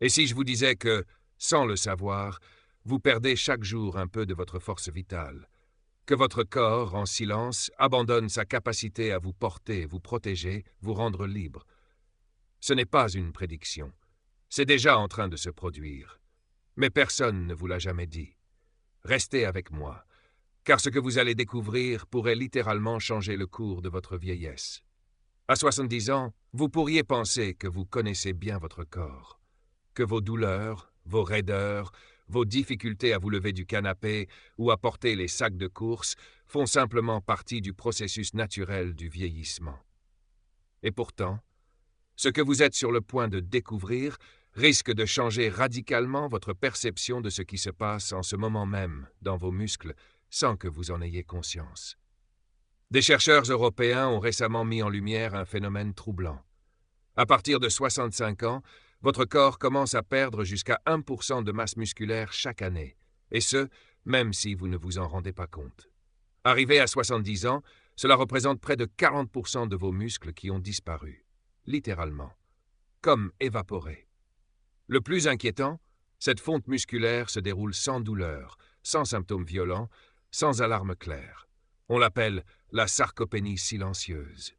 Et si je vous disais que, sans le savoir, vous perdez chaque jour un peu de votre force vitale, que votre corps, en silence, abandonne sa capacité à vous porter, vous protéger, vous rendre libre. Ce n'est pas une prédiction. C'est déjà en train de se produire. Mais personne ne vous l'a jamais dit. Restez avec moi, car ce que vous allez découvrir pourrait littéralement changer le cours de votre vieillesse. À 70 ans, vous pourriez penser que vous connaissez bien votre corps, que vos douleurs, vos raideurs, vos difficultés à vous lever du canapé ou à porter les sacs de course font simplement partie du processus naturel du vieillissement. Et pourtant, ce que vous êtes sur le point de découvrir risque de changer radicalement votre perception de ce qui se passe en ce moment même dans vos muscles sans que vous en ayez conscience. Des chercheurs européens ont récemment mis en lumière un phénomène troublant. À partir de 65 ans, votre corps commence à perdre jusqu'à 1% de masse musculaire chaque année, et ce, même si vous ne vous en rendez pas compte. Arrivé à 70 ans, cela représente près de 40% de vos muscles qui ont disparu, littéralement, comme évaporés. Le plus inquiétant, cette fonte musculaire se déroule sans douleur, sans symptômes violents, sans alarme claire. On l'appelle la sarcopénie silencieuse.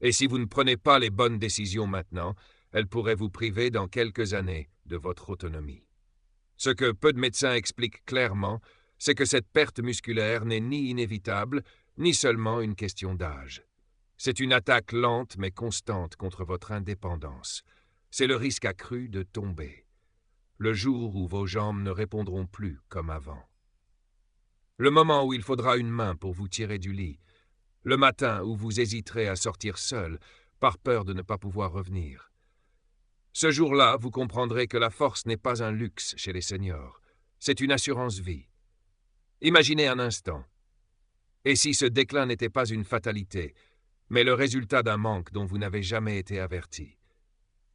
Et si vous ne prenez pas les bonnes décisions maintenant, elle pourrait vous priver dans quelques années de votre autonomie. Ce que peu de médecins expliquent clairement, c'est que cette perte musculaire n'est ni inévitable, ni seulement une question d'âge. C'est une attaque lente mais constante contre votre indépendance. C'est le risque accru de tomber, le jour où vos jambes ne répondront plus comme avant. Le moment où il faudra une main pour vous tirer du lit, le matin où vous hésiterez à sortir seul par peur de ne pas pouvoir revenir. Ce jour-là, vous comprendrez que la force n'est pas un luxe chez les seniors, c'est une assurance-vie. Imaginez un instant. Et si ce déclin n'était pas une fatalité, mais le résultat d'un manque dont vous n'avez jamais été averti?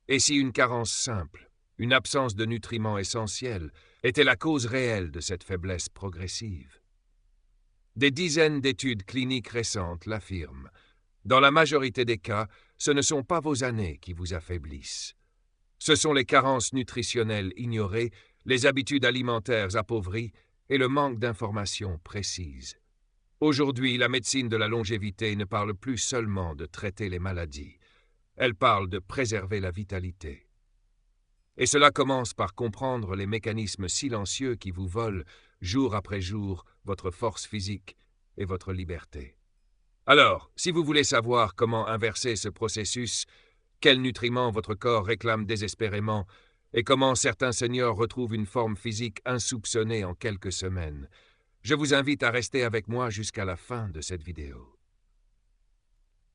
Et si une carence simple, une absence de nutriments essentiels, était la cause réelle de cette faiblesse progressive? Des dizaines d'études cliniques récentes l'affirment. Dans la majorité des cas, ce ne sont pas vos années qui vous affaiblissent. Ce sont les carences nutritionnelles ignorées, les habitudes alimentaires appauvries et le manque d'informations précises. Aujourd'hui, la médecine de la longévité ne parle plus seulement de traiter les maladies. Elle parle de préserver la vitalité. Et cela commence par comprendre les mécanismes silencieux qui vous volent, jour après jour, votre force physique et votre liberté. Alors, si vous voulez savoir comment inverser ce processus, quels nutriments votre corps réclame désespérément et comment certains seniors retrouvent une forme physique insoupçonnée en quelques semaines, je vous invite à rester avec moi jusqu'à la fin de cette vidéo.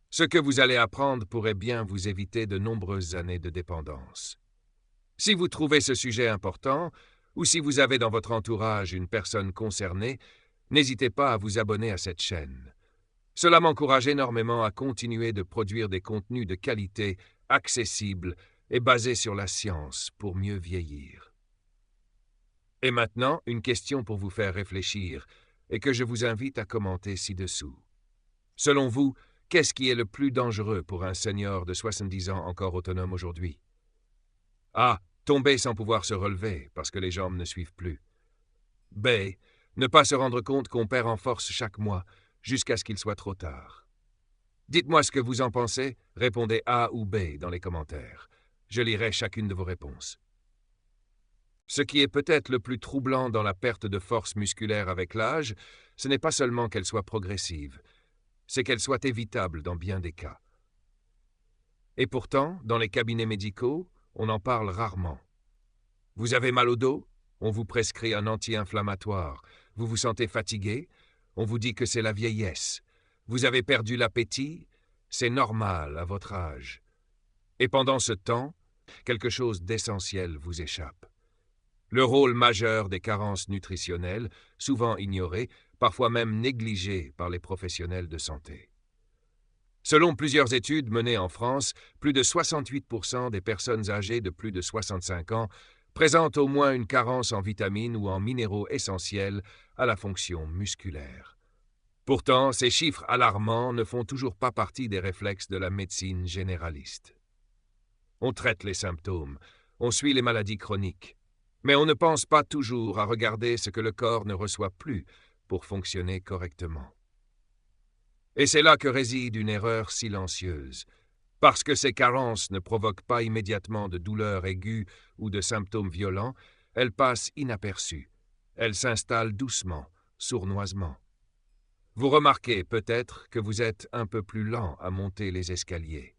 Ce que vous allez apprendre pourrait bien vous éviter de nombreuses années de dépendance. Si vous trouvez ce sujet important, ou si vous avez dans votre entourage une personne concernée, n'hésitez pas à vous abonner à cette chaîne. Cela m'encourage énormément à continuer de produire des contenus de qualité, accessibles et basés sur la science pour mieux vieillir. Et maintenant, une question pour vous faire réfléchir et que je vous invite à commenter ci-dessous. Selon vous, qu'est-ce qui est le plus dangereux pour un senior de 70 ans encore autonome aujourd'hui? A. Tomber sans pouvoir se relever parce que les jambes ne suivent plus. B. Ne pas se rendre compte qu'on perd en force chaque mois jusqu'à ce qu'il soit trop tard. Dites-moi ce que vous en pensez, répondez A ou B dans les commentaires. Je lirai chacune de vos réponses. Ce qui est peut-être le plus troublant dans la perte de force musculaire avec l'âge, ce n'est pas seulement qu'elle soit progressive, c'est qu'elle soit évitable dans bien des cas. Et pourtant, dans les cabinets médicaux, on en parle rarement. Vous avez mal au dos? On vous prescrit un anti-inflammatoire. Vous vous sentez fatigué? On vous dit que c'est la vieillesse. Vous avez perdu l'appétit? C'est normal à votre âge. Et pendant ce temps, quelque chose d'essentiel vous échappe. Le rôle majeur des carences nutritionnelles, souvent ignoré, parfois même négligé par les professionnels de santé. Selon plusieurs études menées en France, plus de 68% des personnes âgées de plus de 65 ans présentent au moins une carence en vitamines ou en minéraux essentiels à la fonction musculaire. Pourtant, ces chiffres alarmants ne font toujours pas partie des réflexes de la médecine généraliste. On traite les symptômes, on suit les maladies chroniques. Mais on ne pense pas toujours à regarder ce que le corps ne reçoit plus pour fonctionner correctement. Et c'est là que réside une erreur silencieuse. Parce que ces carences ne provoquent pas immédiatement de douleurs aiguës ou de symptômes violents, elles passent inaperçues. Elles s'installent doucement, sournoisement. Vous remarquez peut-être que vous êtes un peu plus lent à monter les escaliers.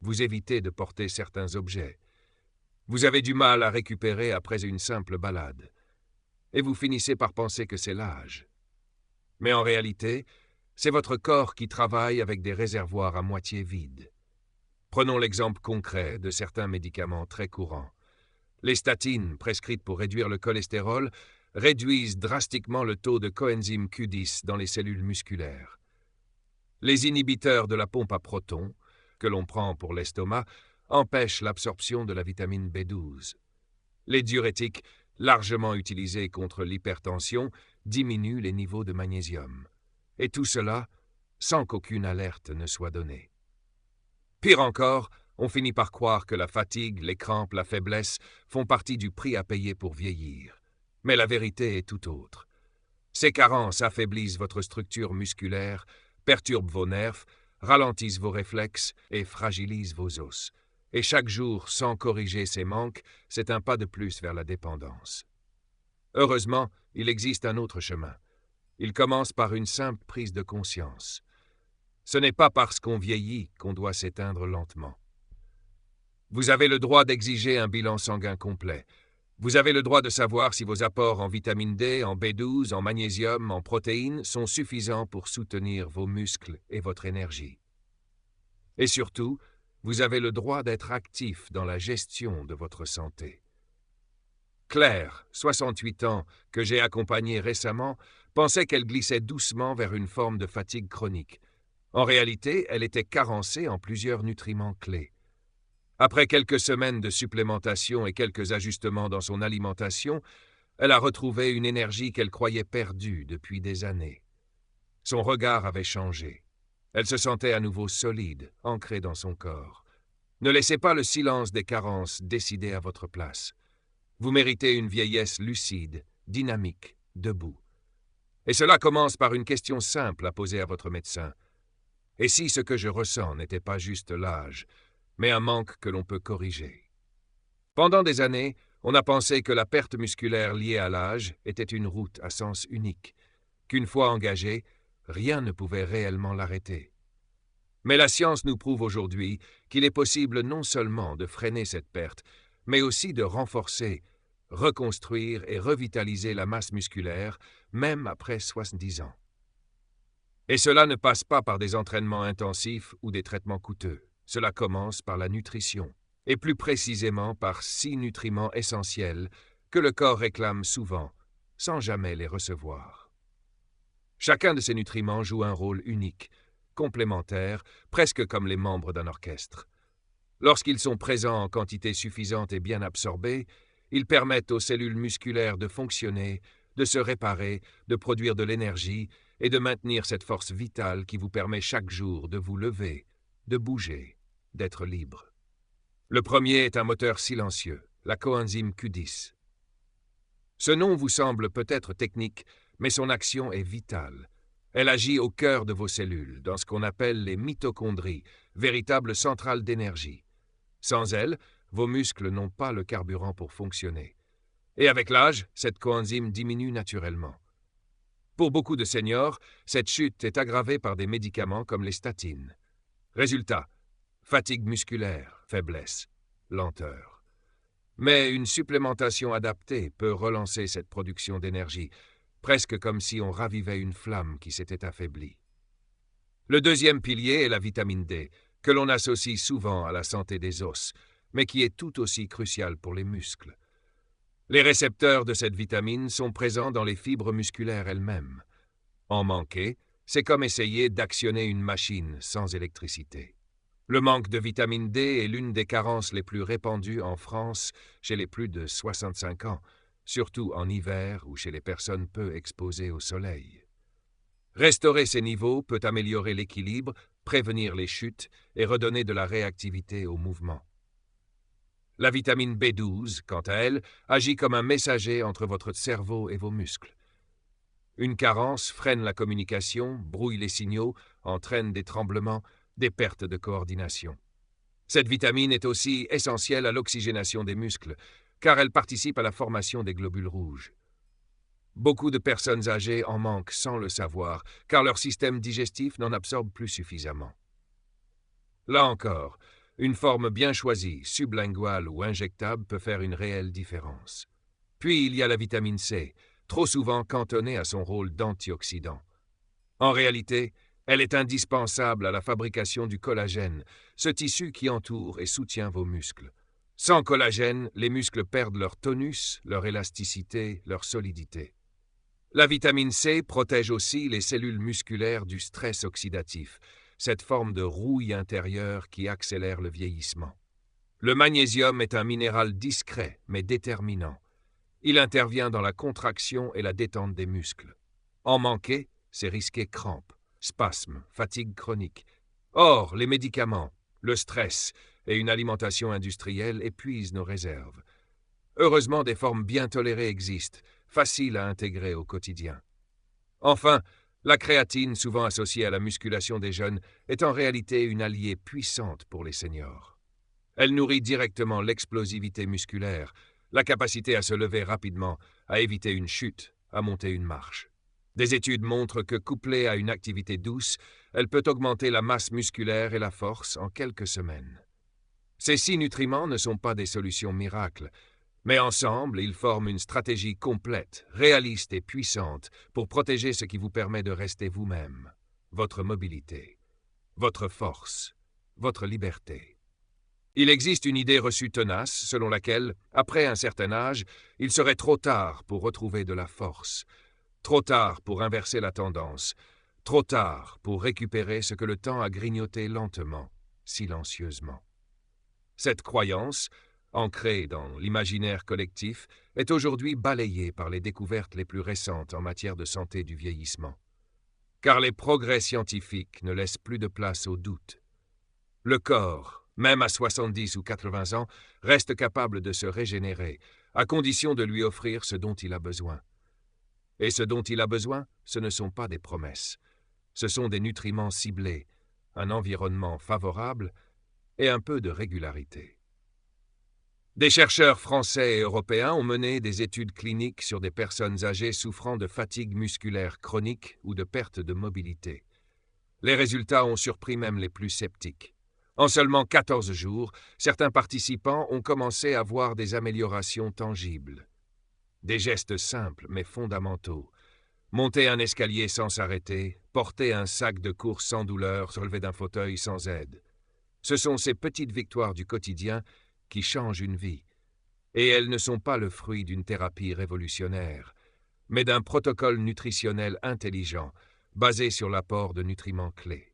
Vous évitez de porter certains objets. Vous avez du mal à récupérer après une simple balade. Et vous finissez par penser que c'est l'âge. Mais en réalité, c'est votre corps qui travaille avec des réservoirs à moitié vides. Prenons l'exemple concret de certains médicaments très courants. Les statines, prescrites pour réduire le cholestérol, réduisent drastiquement le taux de coenzyme Q10 dans les cellules musculaires. Les inhibiteurs de la pompe à protons, que l'on prend pour l'estomac, empêchent l'absorption de la vitamine B12. Les diurétiques, largement utilisés contre l'hypertension, diminuent les niveaux de magnésium. Et tout cela sans qu'aucune alerte ne soit donnée. Pire encore, on finit par croire que la fatigue, les crampes, la faiblesse font partie du prix à payer pour vieillir. Mais la vérité est tout autre. Ces carences affaiblissent votre structure musculaire, perturbent vos nerfs, ralentissent vos réflexes et fragilisent vos os. Et chaque jour, sans corriger ces manques, c'est un pas de plus vers la dépendance. Heureusement, il existe un autre chemin. Il commence par une simple prise de conscience. Ce n'est pas parce qu'on vieillit qu'on doit s'éteindre lentement. Vous avez le droit d'exiger un bilan sanguin complet. Vous avez le droit de savoir si vos apports en vitamine D, en B12, en magnésium, en protéines sont suffisants pour soutenir vos muscles et votre énergie. Et surtout, vous avez le droit d'être actif dans la gestion de votre santé. Claire, 68 ans, que j'ai accompagnée récemment, pensait qu'elle glissait doucement vers une forme de fatigue chronique. En réalité, elle était carencée en plusieurs nutriments clés. Après quelques semaines de supplémentation et quelques ajustements dans son alimentation, elle a retrouvé une énergie qu'elle croyait perdue depuis des années. Son regard avait changé. Elle se sentait à nouveau solide, ancrée dans son corps. Ne laissez pas le silence des carences décider à votre place. Vous méritez une vieillesse lucide, dynamique, debout. Et cela commence par une question simple à poser à votre médecin. Et si ce que je ressens n'était pas juste l'âge, mais un manque que l'on peut corriger? Pendant des années, on a pensé que la perte musculaire liée à l'âge était une route à sens unique, qu'une fois engagée, rien ne pouvait réellement l'arrêter. Mais la science nous prouve aujourd'hui qu'il est possible non seulement de freiner cette perte, mais aussi de renforcer, reconstruire et revitaliser la masse musculaire, même après 70 ans. Et cela ne passe pas par des entraînements intensifs ou des traitements coûteux. Cela commence par la nutrition, et plus précisément par 6 nutriments essentiels que le corps réclame souvent, sans jamais les recevoir. Chacun de ces nutriments joue un rôle unique, complémentaire, presque comme les membres d'un orchestre. Lorsqu'ils sont présents en quantité suffisante et bien absorbés, ils permettent aux cellules musculaires de fonctionner, de se réparer, de produire de l'énergie et de maintenir cette force vitale qui vous permet chaque jour de vous lever, de bouger, d'être libre. Le premier est un moteur silencieux, la coenzyme Q10. Ce nom vous semble peut-être technique, mais son action est vitale. Elle agit au cœur de vos cellules, dans ce qu'on appelle les mitochondries, véritables centrales d'énergie. Sans elle, vos muscles n'ont pas le carburant pour fonctionner. Et avec l'âge, cette coenzyme diminue naturellement. Pour beaucoup de seniors, cette chute est aggravée par des médicaments comme les statines. Résultat, fatigue musculaire, faiblesse, lenteur. Mais une supplémentation adaptée peut relancer cette production d'énergie, presque comme si on ravivait une flamme qui s'était affaiblie. Le deuxième pilier est la vitamine D, que l'on associe souvent à la santé des os, mais qui est tout aussi cruciale pour les muscles. Les récepteurs de cette vitamine sont présents dans les fibres musculaires elles-mêmes. En manquer, c'est comme essayer d'actionner une machine sans électricité. Le manque de vitamine D est l'une des carences les plus répandues en France chez les plus de 65 ans, surtout en hiver ou chez les personnes peu exposées au soleil. Restaurer ces niveaux peut améliorer l'équilibre, prévenir les chutes et redonner de la réactivité au mouvement. La vitamine B12, quant à elle, agit comme un messager entre votre cerveau et vos muscles. Une carence freine la communication, brouille les signaux, entraîne des tremblements, des pertes de coordination. Cette vitamine est aussi essentielle à l'oxygénation des muscles, car elle participe à la formation des globules rouges. Beaucoup de personnes âgées en manquent sans le savoir, car leur système digestif n'en absorbe plus suffisamment. Là encore, une forme bien choisie, sublinguale ou injectable, peut faire une réelle différence. Puis il y a la vitamine C, trop souvent cantonnée à son rôle d'antioxydant. En réalité, elle est indispensable à la fabrication du collagène, ce tissu qui entoure et soutient vos muscles. Sans collagène, les muscles perdent leur tonus, leur élasticité, leur solidité. La vitamine C protège aussi les cellules musculaires du stress oxydatif, cette forme de rouille intérieure qui accélère le vieillissement. Le magnésium est un minéral discret mais déterminant. Il intervient dans la contraction et la détente des muscles. En manquer, c'est risquer crampes, spasmes, fatigue chronique. Or, les médicaments, le stress et une alimentation industrielle épuisent nos réserves. Heureusement, des formes bien tolérées existent, faciles à intégrer au quotidien. Enfin, la créatine, souvent associée à la musculation des jeunes, est en réalité une alliée puissante pour les seniors. Elle nourrit directement l'explosivité musculaire, la capacité à se lever rapidement, à éviter une chute, à monter une marche. Des études montrent que, couplée à une activité douce, elle peut augmenter la masse musculaire et la force en quelques semaines. Ces 6 nutriments ne sont pas des solutions miracles, mais ensemble, ils forment une stratégie complète, réaliste et puissante pour protéger ce qui vous permet de rester vous-même, votre mobilité, votre force, votre liberté. Il existe une idée reçue tenace selon laquelle, après un certain âge, il serait trop tard pour retrouver de la force, trop tard pour inverser la tendance, trop tard pour récupérer ce que le temps a grignoté lentement, silencieusement. Cette croyance, ancrée dans l'imaginaire collectif, est aujourd'hui balayée par les découvertes les plus récentes en matière de santé du vieillissement. Car les progrès scientifiques ne laissent plus de place au doute. Le corps, même à 70 ou 80 ans, reste capable de se régénérer, à condition de lui offrir ce dont il a besoin. Et ce dont il a besoin, ce ne sont pas des promesses. Ce sont des nutriments ciblés, un environnement favorable et un peu de régularité. Des chercheurs français et européens ont mené des études cliniques sur des personnes âgées souffrant de fatigue musculaire chronique ou de perte de mobilité. Les résultats ont surpris même les plus sceptiques. En seulement 14 jours, certains participants ont commencé à voir des améliorations tangibles. Des gestes simples mais fondamentaux. Monter un escalier sans s'arrêter, porter un sac de course sans douleur, se relever d'un fauteuil sans aide. Ce sont ces petites victoires du quotidien qui changent une vie. Et elles ne sont pas le fruit d'une thérapie révolutionnaire, mais d'un protocole nutritionnel intelligent, basé sur l'apport de nutriments clés.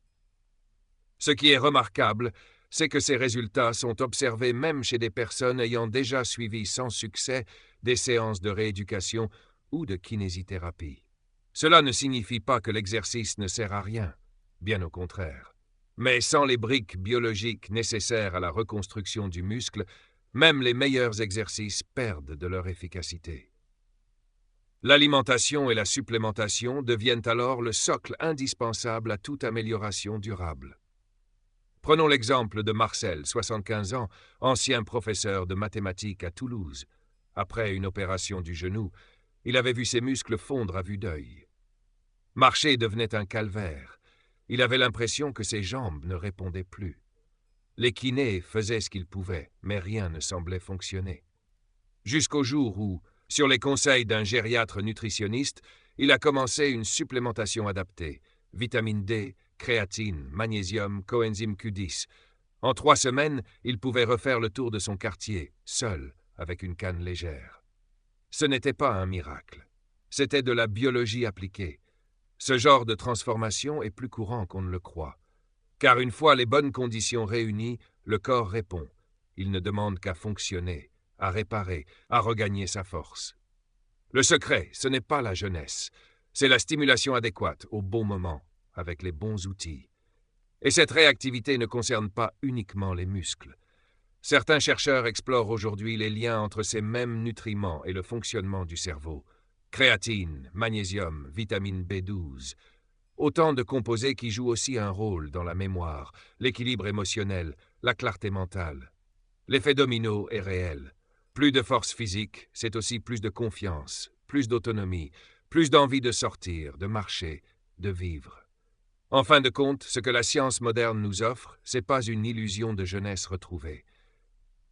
Ce qui est remarquable, c'est que ces résultats sont observés même chez des personnes ayant déjà suivi sans succès des séances de rééducation ou de kinésithérapie. Cela ne signifie pas que l'exercice ne sert à rien, bien au contraire. Mais sans les briques biologiques nécessaires à la reconstruction du muscle, même les meilleurs exercices perdent de leur efficacité. L'alimentation et la supplémentation deviennent alors le socle indispensable à toute amélioration durable. Prenons l'exemple de Marcel, 75 ans, ancien professeur de mathématiques à Toulouse. Après une opération du genou, il avait vu ses muscles fondre à vue d'œil. Marcher devenait un calvaire. Il avait l'impression que ses jambes ne répondaient plus. Les kinés faisaient ce qu'ils pouvaient, mais rien ne semblait fonctionner. Jusqu'au jour où, sur les conseils d'un gériatre nutritionniste, il a commencé une supplémentation adaptée, vitamine D, créatine, magnésium, coenzyme Q10. En 3 semaines, il pouvait refaire le tour de son quartier, seul, avec une canne légère. Ce n'était pas un miracle. C'était de la biologie appliquée. Ce genre de transformation est plus courant qu'on ne le croit. Car une fois les bonnes conditions réunies, le corps répond. Il ne demande qu'à fonctionner, à réparer, à regagner sa force. Le secret, ce n'est pas la jeunesse. C'est la stimulation adéquate, au bon moment, avec les bons outils. Et cette réactivité ne concerne pas uniquement les muscles. Certains chercheurs explorent aujourd'hui les liens entre ces mêmes nutriments et le fonctionnement du cerveau. Créatine, magnésium, vitamine B12, autant de composés qui jouent aussi un rôle dans la mémoire, l'équilibre émotionnel, la clarté mentale. L'effet domino est réel. Plus de force physique, c'est aussi plus de confiance, plus d'autonomie, plus d'envie de sortir, de marcher, de vivre. En fin de compte, ce que la science moderne nous offre, c'est pas une illusion de jeunesse retrouvée.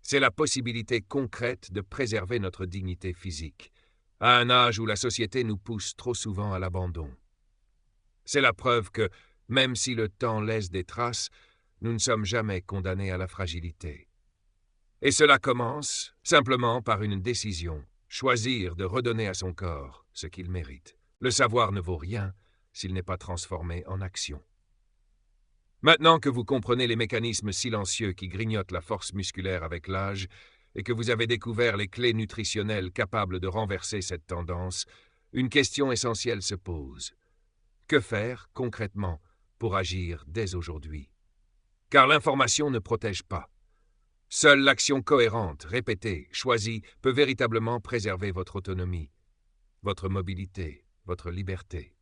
C'est la possibilité concrète de préserver notre dignité physique, à un âge où la société nous pousse trop souvent à l'abandon. C'est la preuve que, même si le temps laisse des traces, nous ne sommes jamais condamnés à la fragilité. Et cela commence simplement par une décision, choisir de redonner à son corps ce qu'il mérite. Le savoir ne vaut rien s'il n'est pas transformé en action. Maintenant que vous comprenez les mécanismes silencieux qui grignotent la force musculaire avec l'âge et que vous avez découvert les clés nutritionnelles capables de renverser cette tendance, une question essentielle se pose. Que faire, concrètement, pour agir dès aujourd'hui? Car l'information ne protège pas. Seule l'action cohérente, répétée, choisie, peut véritablement préserver votre autonomie, votre mobilité, votre liberté.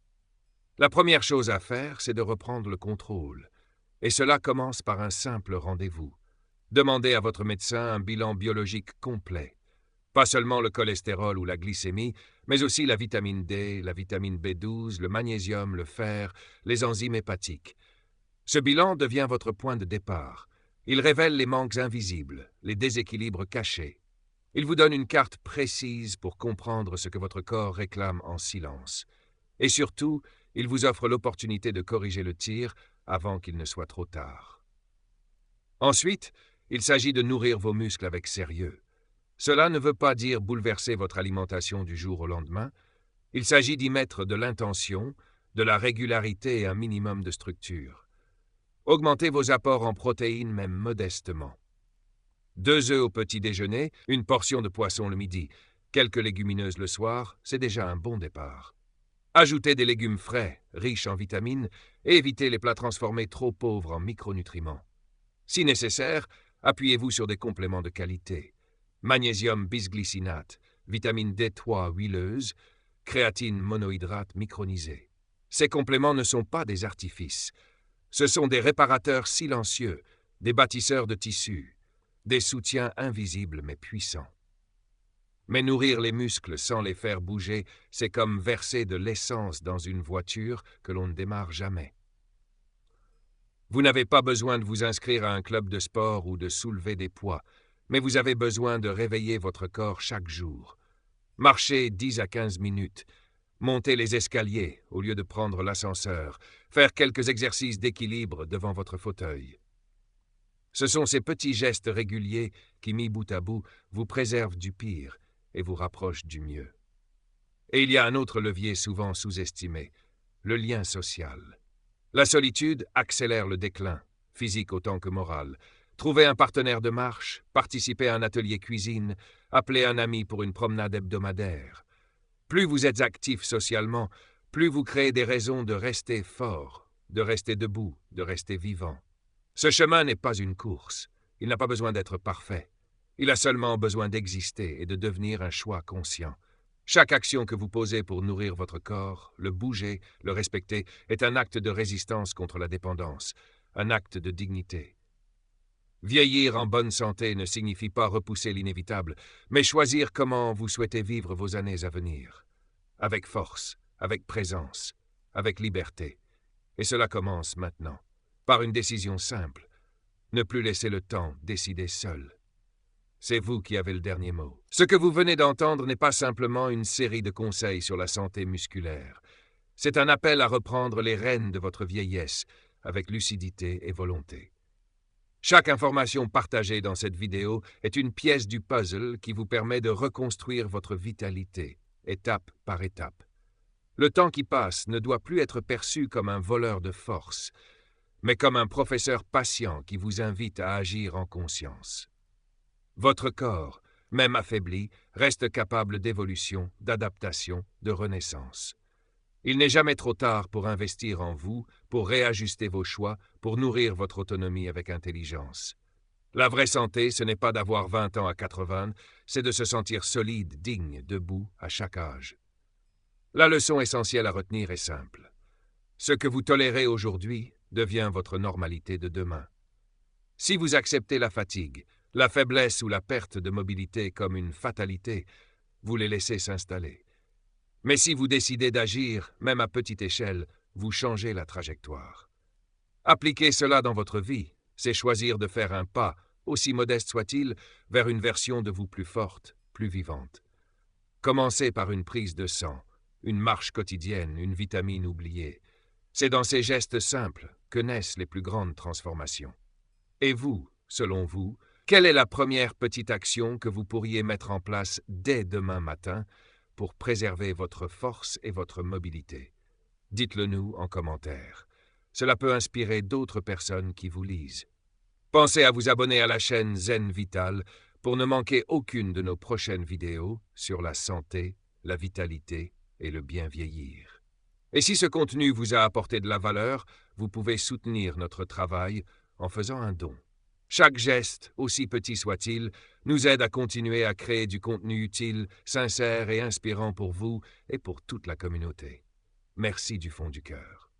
La première chose à faire, c'est de reprendre le contrôle. Et cela commence par un simple rendez-vous. Demandez à votre médecin un bilan biologique complet. Pas seulement le cholestérol ou la glycémie, mais aussi la vitamine D, la vitamine B12, le magnésium, le fer, les enzymes hépatiques. Ce bilan devient votre point de départ. Il révèle les manques invisibles, les déséquilibres cachés. Il vous donne une carte précise pour comprendre ce que votre corps réclame en silence. Et surtout, il vous offre l'opportunité de corriger le tir avant qu'il ne soit trop tard. Ensuite, il s'agit de nourrir vos muscles avec sérieux. Cela ne veut pas dire bouleverser votre alimentation du jour au lendemain. Il s'agit d'y mettre de l'intention, de la régularité et un minimum de structure. Augmentez vos apports en protéines même modestement. 2 œufs au petit déjeuner, une portion de poisson le midi, quelques légumineuses le soir, c'est déjà un bon départ. Ajoutez des légumes frais, riches en vitamines, et évitez les plats transformés trop pauvres en micronutriments. Si nécessaire, appuyez-vous sur des compléments de qualité. Magnésium bisglycinate, vitamine D3 huileuse, créatine monohydrate micronisée. Ces compléments ne sont pas des artifices. Ce sont des réparateurs silencieux, des bâtisseurs de tissus, des soutiens invisibles mais puissants. Mais nourrir les muscles sans les faire bouger, c'est comme verser de l'essence dans une voiture que l'on ne démarre jamais. Vous n'avez pas besoin de vous inscrire à un club de sport ou de soulever des poids, mais vous avez besoin de réveiller votre corps chaque jour. Marchez 10 à 15 minutes, monter les escaliers au lieu de prendre l'ascenseur, faire quelques exercices d'équilibre devant votre fauteuil. Ce sont ces petits gestes réguliers qui, mis bout à bout, vous préservent du pire et vous rapprochent du mieux. Et il y a un autre levier souvent sous-estimé, le lien social. La solitude accélère le déclin, physique autant que moral. Trouvez un partenaire de marche, participez à un atelier cuisine, appelez un ami pour une promenade hebdomadaire. Plus vous êtes actif socialement, plus vous créez des raisons de rester fort, de rester debout, de rester vivant. Ce chemin n'est pas une course. Il n'a pas besoin d'être parfait. Il a seulement besoin d'exister et de devenir un choix conscient. Chaque action que vous posez pour nourrir votre corps, le bouger, le respecter, est un acte de résistance contre la dépendance, un acte de dignité. Vieillir en bonne santé ne signifie pas repousser l'inévitable, mais choisir comment vous souhaitez vivre vos années à venir. Avec force, avec présence, avec liberté. Et cela commence maintenant, par une décision simple. Ne plus laisser le temps décider seul. C'est vous qui avez le dernier mot. Ce que vous venez d'entendre n'est pas simplement une série de conseils sur la santé musculaire. C'est un appel à reprendre les rênes de votre vieillesse avec lucidité et volonté. Chaque information partagée dans cette vidéo est une pièce du puzzle qui vous permet de reconstruire votre vitalité, étape par étape. Le temps qui passe ne doit plus être perçu comme un voleur de force, mais comme un professeur patient qui vous invite à agir en conscience. Votre corps, même affaibli, reste capable d'évolution, d'adaptation, de renaissance. Il n'est jamais trop tard pour investir en vous, pour réajuster vos choix, pour nourrir votre autonomie avec intelligence. La vraie santé, ce n'est pas d'avoir 20 ans à 80, c'est de se sentir solide, digne, debout, à chaque âge. La leçon essentielle à retenir est simple. Ce que vous tolérez aujourd'hui devient votre normalité de demain. Si vous acceptez la fatigue, la faiblesse ou la perte de mobilité comme une fatalité, vous les laissez s'installer. Mais si vous décidez d'agir, même à petite échelle, vous changez la trajectoire. Appliquer cela dans votre vie, c'est choisir de faire un pas, aussi modeste soit-il, vers une version de vous plus forte, plus vivante. Commencez par une prise de sang, une marche quotidienne, une vitamine oubliée. C'est dans ces gestes simples que naissent les plus grandes transformations. Et vous, selon vous, quelle est la première petite action que vous pourriez mettre en place dès demain matin pour préserver votre force et votre mobilité? Dites-le nous en commentaire. Cela peut inspirer d'autres personnes qui vous lisent. Pensez à vous abonner à la chaîne Zen Vital pour ne manquer aucune de nos prochaines vidéos sur la santé, la vitalité et le bien vieillir. Et si ce contenu vous a apporté de la valeur, vous pouvez soutenir notre travail en faisant un don. Chaque geste, aussi petit soit-il, nous aide à continuer à créer du contenu utile, sincère et inspirant pour vous et pour toute la communauté. Merci du fond du cœur.